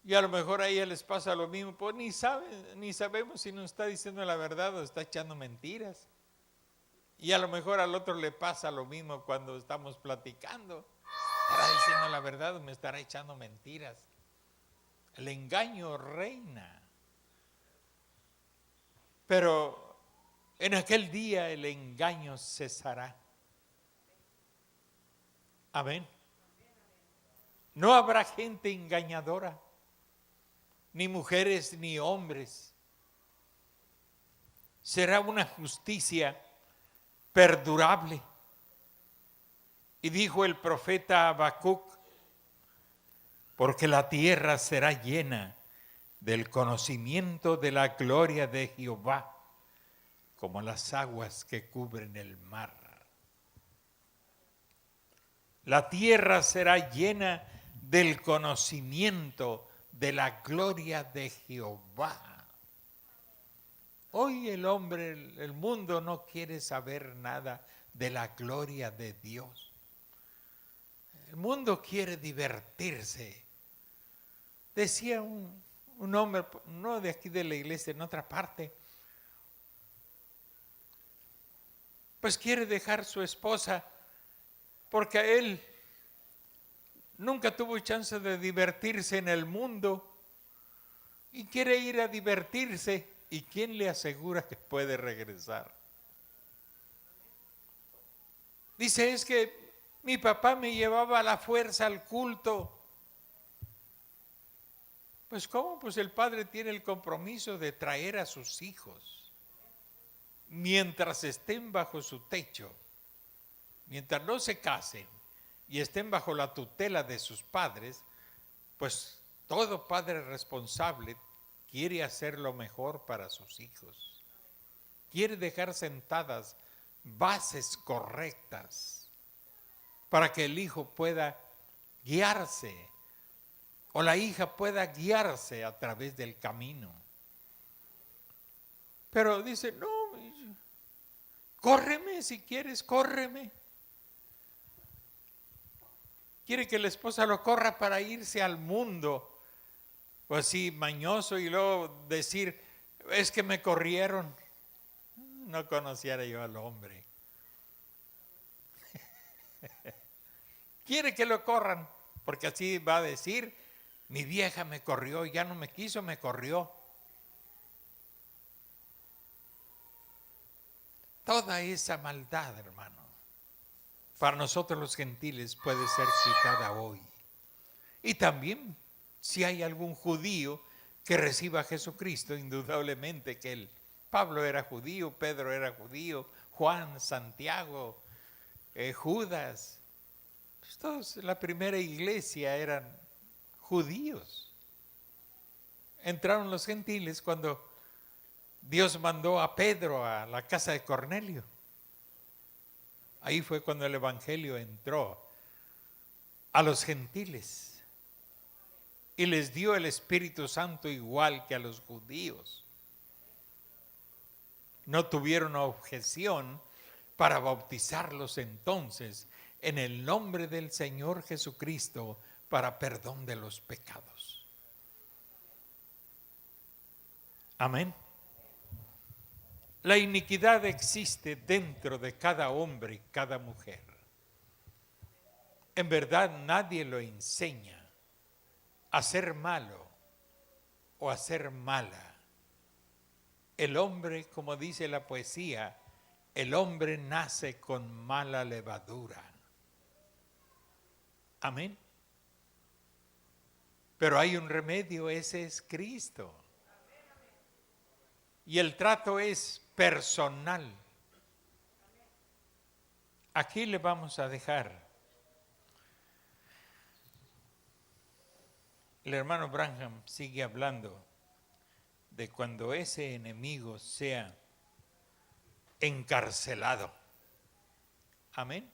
y a lo mejor a ella les pasa lo mismo, pues ni sabemos si nos está diciendo la verdad o está echando mentiras. Y a lo mejor al otro le pasa lo mismo cuando estamos platicando. ¿Estará diciendo la verdad o me estará echando mentiras? El engaño reina. Pero en aquel día el engaño cesará. Amén. No habrá gente engañadora, ni mujeres ni hombres. Será una justicia perdurable. Y dijo el profeta Habacuc, porque la tierra será llena del conocimiento de la gloria de Jehová, como las aguas que cubren el mar. La tierra será llena del conocimiento de la gloria de Jehová. Hoy el hombre, el mundo no quiere saber nada de la gloria de Dios. El mundo quiere divertirse. Decía un un hombre, no de aquí de la iglesia, en otra parte, pues quiere dejar su esposa porque a él nunca tuvo chance de divertirse en el mundo y quiere ir a divertirse. ¿Y quién le asegura que puede regresar? Dice, es que mi papá me llevaba a la fuerza al culto. Pues ¿cómo? Pues el padre tiene el compromiso de traer a sus hijos mientras estén bajo su techo, mientras no se casen y estén bajo la tutela de sus padres. Pues todo padre responsable quiere hacer lo mejor para sus hijos, quiere dejar sentadas bases correctas para que el hijo pueda guiarse o la hija pueda guiarse a través del camino. Pero dice, no, córreme si quieres, córreme. Quiere que la esposa lo corra para irse al mundo, o así mañoso, y luego decir, es que me corrieron. No conociera yo al hombre. Quiere que lo corran, porque así va a decir, mi vieja me corrió, ya no me quiso, me corrió. Toda esa maldad, hermano, para nosotros los gentiles puede ser quitada hoy. Y también, si hay algún judío que reciba a Jesucristo, indudablemente que Pablo era judío, Pedro era judío, Juan, Santiago, Judas, pues todos, la primera iglesia eran judíos. Entraron los gentiles cuando Dios mandó a Pedro a la casa de Cornelio. Ahí fue cuando el evangelio entró a los gentiles y les dio el Espíritu Santo igual que a los judíos. No tuvieron objeción para bautizarlos entonces en el nombre del Señor Jesucristo para perdón de los pecados. Amén. La iniquidad existe dentro de cada hombre y cada mujer. En verdad nadie lo enseña a ser malo o a ser mala. El hombre, como dice la poesía, el hombre nace con mala levadura. Amén. Pero hay un remedio, ese es Cristo. Y el trato es personal. Aquí le vamos a dejar. El hermano Branham sigue hablando de cuando ese enemigo sea encarcelado. Amén.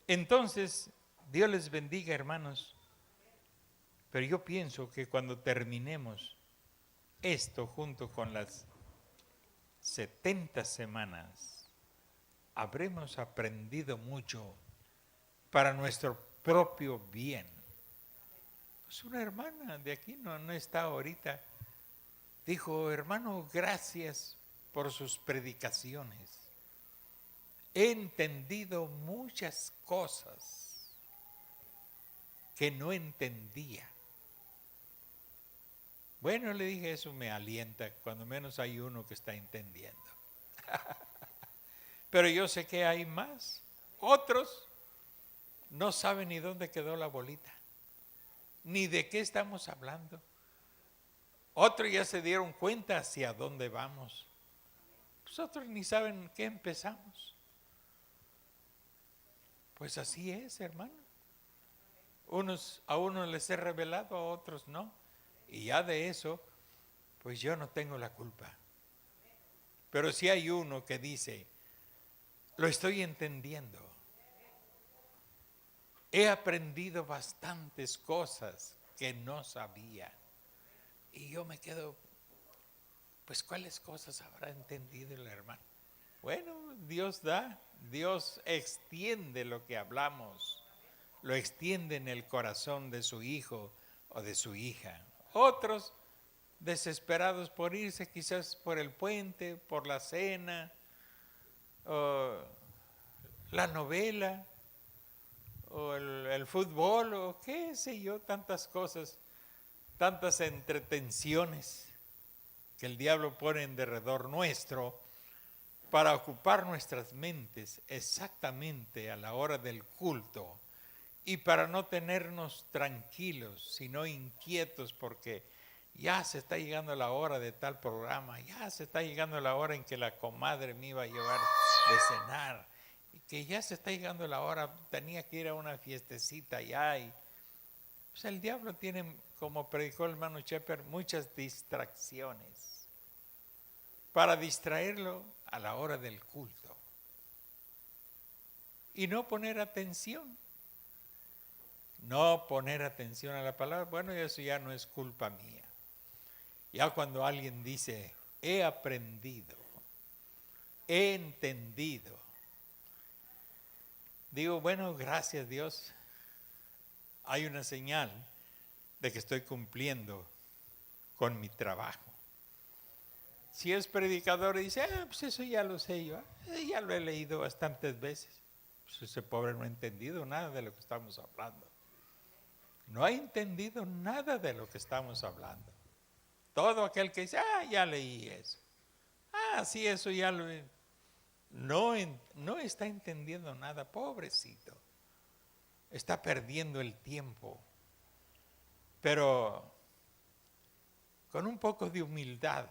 Entonces, Dios les bendiga, hermanos. Pero yo pienso que cuando terminemos esto junto con las 70 semanas, habremos aprendido mucho para nuestro propio bien. Pues una hermana de aquí no está ahorita, dijo, hermano, gracias por sus predicaciones. He entendido muchas cosas que no entendía. Bueno, le dije, eso me alienta, cuando menos hay uno que está entendiendo. Pero yo sé que hay más. Otros no saben ni dónde quedó la bolita, ni de qué estamos hablando. Otros ya se dieron cuenta hacia dónde vamos. Pues otros ni saben qué empezamos. Pues así es, hermano. A unos les he revelado, a otros no. Y ya de eso, pues yo no tengo la culpa. Pero si hay uno que dice, lo estoy entendiendo. He aprendido bastantes cosas que no sabía. Y yo me quedo, pues ¿cuáles cosas habrá entendido el hermano? Bueno, Dios da, Dios extiende lo que hablamos, lo extiende en el corazón de su hijo o de su hija Otros desesperados por irse, quizás por el puente, por la cena, o la novela, o el fútbol, o qué sé yo, tantas cosas, tantas entretenciones que el diablo pone en derredor nuestro para ocupar nuestras mentes exactamente a la hora del culto y para no tenernos tranquilos, sino inquietos porque ya se está llegando la hora de tal programa, ya se está llegando la hora en que la comadre me iba a llevar de cenar, y que ya se está llegando la hora, tenía que ir a una fiestecita ya. Y pues el diablo tiene, como predicó el hermano Shepherd, muchas distracciones para distraerlo a la hora del culto y no poner atención. No poner atención a la palabra, bueno, eso ya no es culpa mía. Ya cuando alguien dice, he aprendido, he entendido, digo, bueno, gracias Dios, hay una señal de que estoy cumpliendo con mi trabajo. Si es predicador y dice, pues eso ya lo sé yo, ya lo he leído bastantes veces, pues ese pobre no ha entendido nada de lo que estamos hablando. No ha entendido nada de lo que estamos hablando. Todo aquel que dice, ya leí eso. Sí, eso ya lo... No está entendiendo nada, pobrecito. Está perdiendo el tiempo. Pero con un poco de humildad,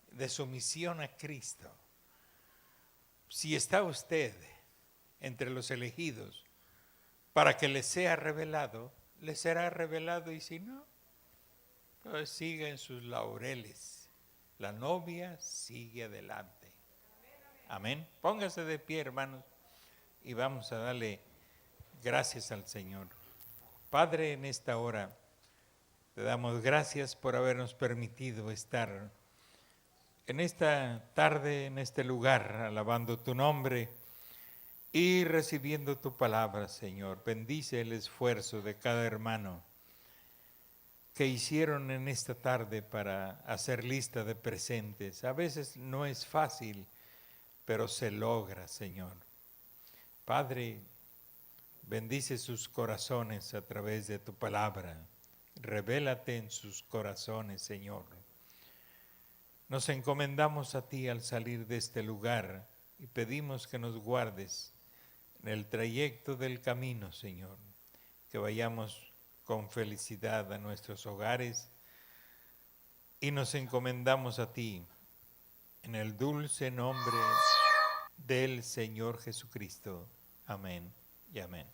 de sumisión a Cristo, si está usted entre los elegidos para que le sea revelado, le será revelado, y si no, pues siga en sus laureles. La novia sigue adelante. Amén. Póngase de pie, hermanos, y vamos a darle gracias al Señor. Padre, en esta hora te damos gracias por habernos permitido estar en esta tarde, en este lugar, alabando tu nombre y recibiendo tu palabra, Señor. Bendice el esfuerzo de cada hermano que hicieron en esta tarde para hacer lista de presentes. A veces no es fácil, pero se logra, Señor. Padre, bendice sus corazones a través de tu palabra. Revélate en sus corazones, Señor. Nos encomendamos a ti al salir de este lugar y pedimos que nos guardes en el trayecto del camino, Señor. Que vayamos con felicidad a nuestros hogares y nos encomendamos a ti en el dulce nombre del Señor Jesucristo. Amén y amén.